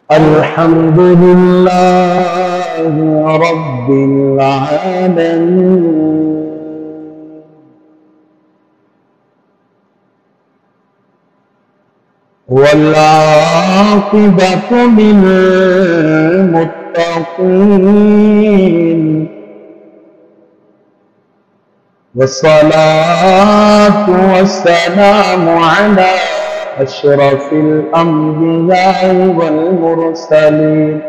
الحمد لله رب العالمين والعاقبة للمتقين والصلاة والسلام على أشرف الأنبياء والمرسلين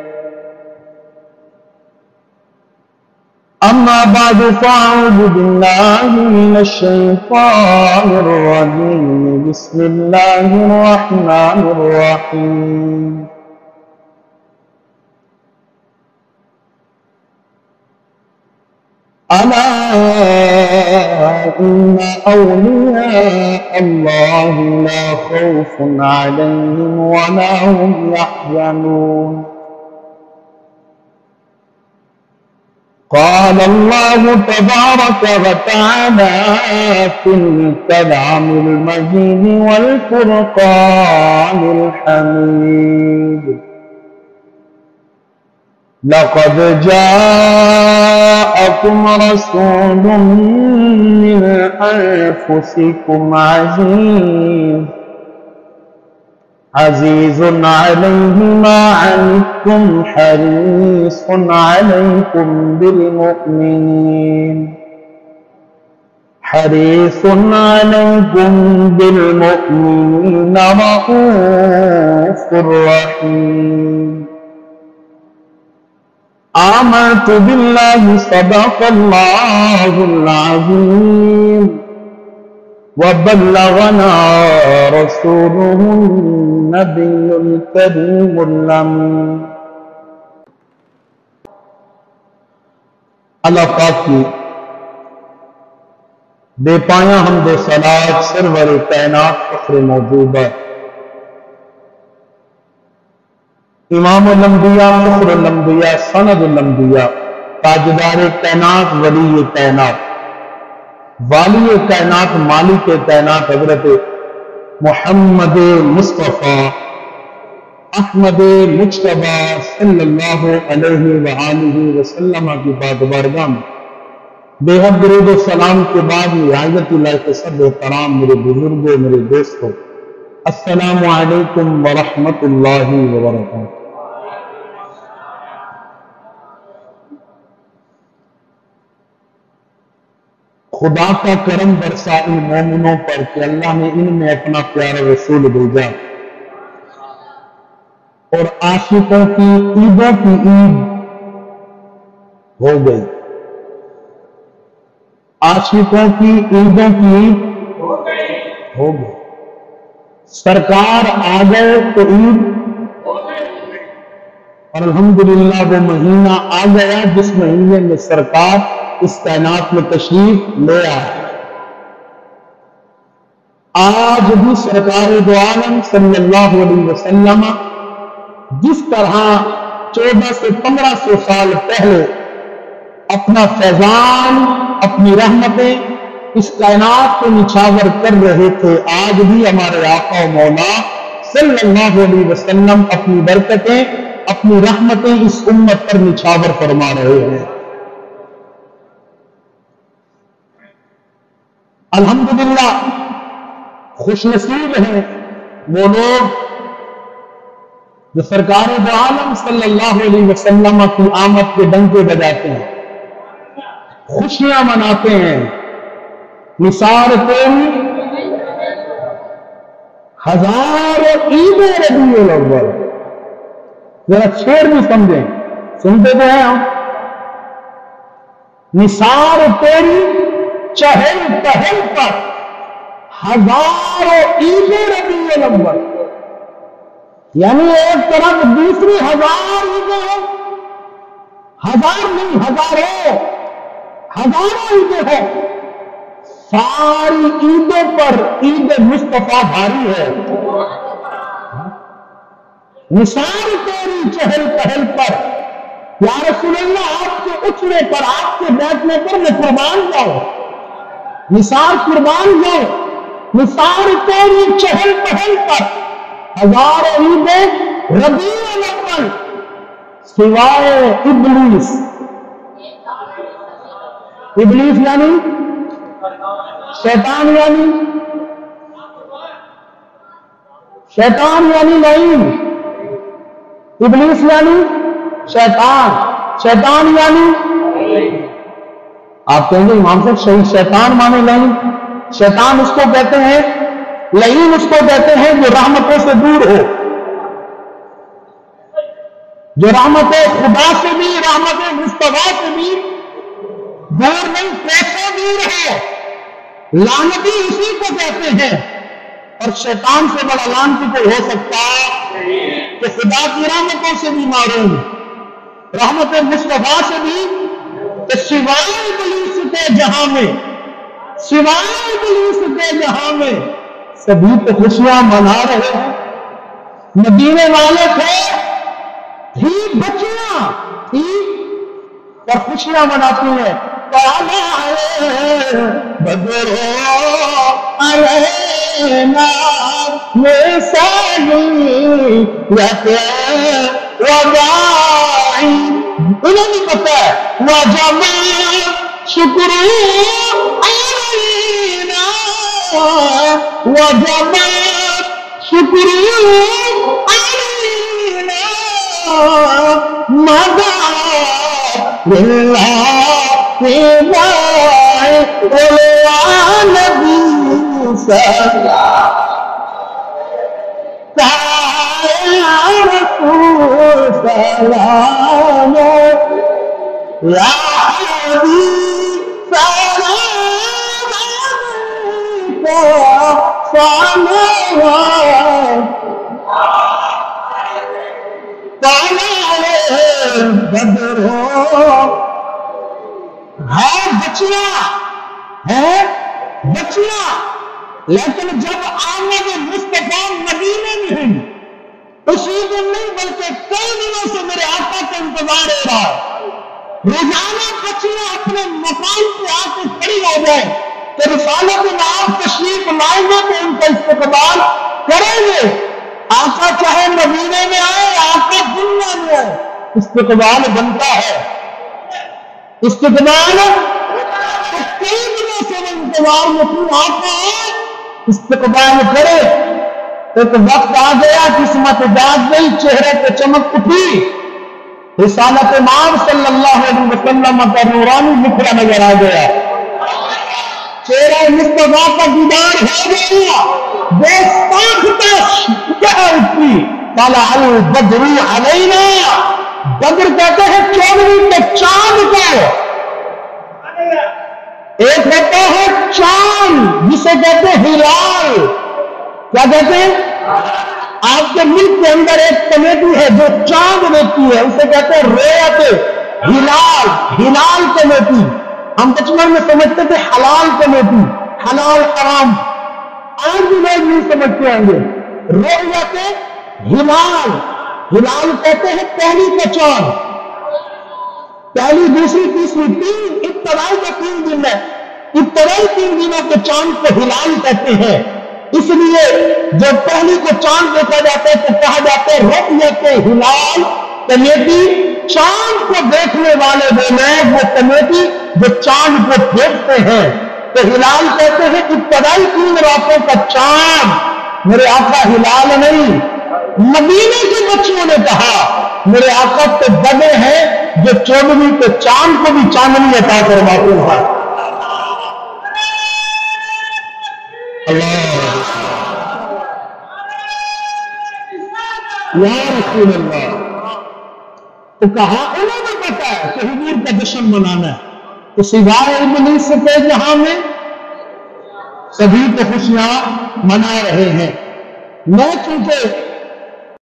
أما بعد فأعوذ بالله من الشيطان الرجيم بسم الله الرحمن الرحيم ألا إن أولياء الله لا خوف عليهم ولا هم يحزنون قال الله تبارك وتعالى في الكلام المجيد والفرقان الحميد لقد جاءكم رسول من أنفسكم عزيز عليه ما عنتم حريص عليكم بالمؤمنين رؤوف رحيم آمنت بالله صدق الله العظيم وبلغنا رسوله النبي الكريم الأمين اللہ پاک کی بے پایا حمد و صلات سرور کائنات فخر موجودہ امام الانبیاء فخر الانبیاء سند الانبیاء تاجدار کائنات ولی کائنات والی کائنات مالک کائنات حضرت محمد مصطفیٰ احمد مجتبیٰ صلی اللہ علیہ وآلہ وسلم کی بارگاہ میں بے حد درود و سلام کے بعد رعایت اللہ کے سب احترام میرے بزرگوں میرے دوستوں السلام علیکم ورحمۃ اللہ وبرکاتہ۔ خدا کا کرم برسا ان مومنوں پر کہ اللہ نے ان میں اپنا پیارا رسول بھیجا اور عاشقوں کی عیدوں کی عید ہو گئی، عاشقوں کی عیدوں کی عید ہو گئی، سرکار آ گئے تو عید اور الحمدللہ وہ مہینہ آ گیا جس مہینے میں سرکار اس کائنات میں تشریف لے آئے۔ آج بھی سرکار دو عالم صلی اللہ علیہ وسلم جس طرح 1400 سے 1500 سال پہلے اپنا فیضان اپنی رحمتیں اس کائنات کو نچھاور کر رہے تھے، آج بھی ہمارے آقا و مولا صلی اللہ علیہ وسلم اپنی برکتیں اپنی رحمتیں اس امت پر نچھاور فرما رہے ہیں۔ الحمدللہ خوش نصیب ہیں وہ لوگ جو سرکار دو عالم صلی اللہ علیہ وسلم کی آمد کے ڈنکے بجاتے ہیں، خوشیاں مناتے ہیں، نثار کوئی ہزاروں عید ربیع الاول، ذرا شعر بھی سمجھیں، سنتے تو ہیں ہم، نثار تیری چہل پہل پر ہزاروں عید ربیع الاول، یعنی ایک طرف دوسری ہزار عیدیں ہیں، ہزار نہیں ہزاروں عیدیں ہیں، ساری عیدوں پر عید مصطفیٰ بھاری ہے۔ نثار تیری چہل پہل پر یا رسول اللہ آپ کے اٹھنے پر آپ کے بیٹھنے پر میں قربان جاؤں، نثار قربان جاؤں، نثار تیری چہل پہل پر ہزاروں عیدیں रबीउल अव्वल सिवाय इब्लीस। इब्लीस यानी शैतान, यानी नहीं। इब्लीस यानी शैतान, शैतान यानी, आप कहेंगे इमाम साहब सही, शैतान माने नहीं। शैतान उसको कहते हैं, लईन उसको कहते हैं जो रहमतों से दूर हो, जो रहमत खुदा से भी, रहमत मुस्तफा से भी दूर नहीं, कैसे दूर है। लानती उसी को कहते हैं। और शैतान से बड़ा लानती कोई हो सकता कि खुदा की रहमतों से भी मारूम, रहमत मुस्तफा से भी, तो सिवाय इब्लीस के जहां में, सिवाय इब्लीस के जहां में सभी तो खुशियां मना रहे हैं। मदीने वाले थे, थी बच्चियां थी और खुशियां मनाती हैं। बदरो अलैना उन्हें नहीं पता है वजमा शुक्र अलैना, वजमा शुक्र अलैना मदा नबी सलाम या हबीब सलाम बदरो है बच्चियां, है बच्चियां, लेकिन जब आमद मुस्तफा मदीने में हुई, उसी दिन नहीं बल्कि कई दिनों से मेरे आका का इंतजार हो रहा है। रोजाना बच्चियां अपने मकान पे आकर खड़ी हो जाए तो रिसालत में आप तशरीफ लाएंगे तो उनका इस्तकबाल करेंगे। आका चाहे मदीने में आए, आका दुनिया में आए, इस्तकबाल बनता है। इस्तकबाल तो कई दिनों से वो इंतजार में तू आका है, इस्तकबाल करे। एक वक्त आ गया, किस्मत जाग गई, चेहरे पे चमक उठी, रिसालत इमाम सल्लल्लाहु अलैहि वसल्लम का नूरानी मुखड़ा नजर आ गया, चेहरा मुस्तफा का दीदार हो गया। बेसाख्ता उठी, काला अल बद्रू अलैना, बद्र कहते हैं चौदहवीं के चांद को। एक होता है चांद जिसे कहते हैं हिलाल, क्या कहते हैं? आपके मुल्क के अंदर एक कमेटी है जो चांद देती है, उसे कहते हैं रोयत हिलाल, हिलाल कमेटी। हम बचपन में समझते थे हलाल कमेटी, हलाल हराम, आज भी लोग नहीं समझते होंगे। रोयत हिलाल, हिलाल कहते हैं पहली का चांद, पहली दूसरी तीसरी तीन इब्तदाई का 3 दिन है, इब्तदाई 3 दिनों के चांद को हिलाल कहते हैं। इसलिए जब पहली को चांद देखा जाता है तो कहा जाता है रुयत हिलाल कमेटी। चांद को देखने वाले वो लोग, वो कमेटी जो चांद को देखते हैं, तो हिलाल कहते हैं इब्तदाई 3 रातों का चांद। मेरे आका हिलाल नहीं, मदीने के बच्चों ने कहा मेरे आका तो बड़े हैं जो 14वीं के चांद को भी चांदनी अता करवाते हैं। या रसूल अल्लाह, तो कहा उन्होंने पता है कि हुजूर का जश्न मनाना है, तो सिवाय इब्लीस के जहां में सभी को खुशियां मना रहे हैं। मैं चूंकि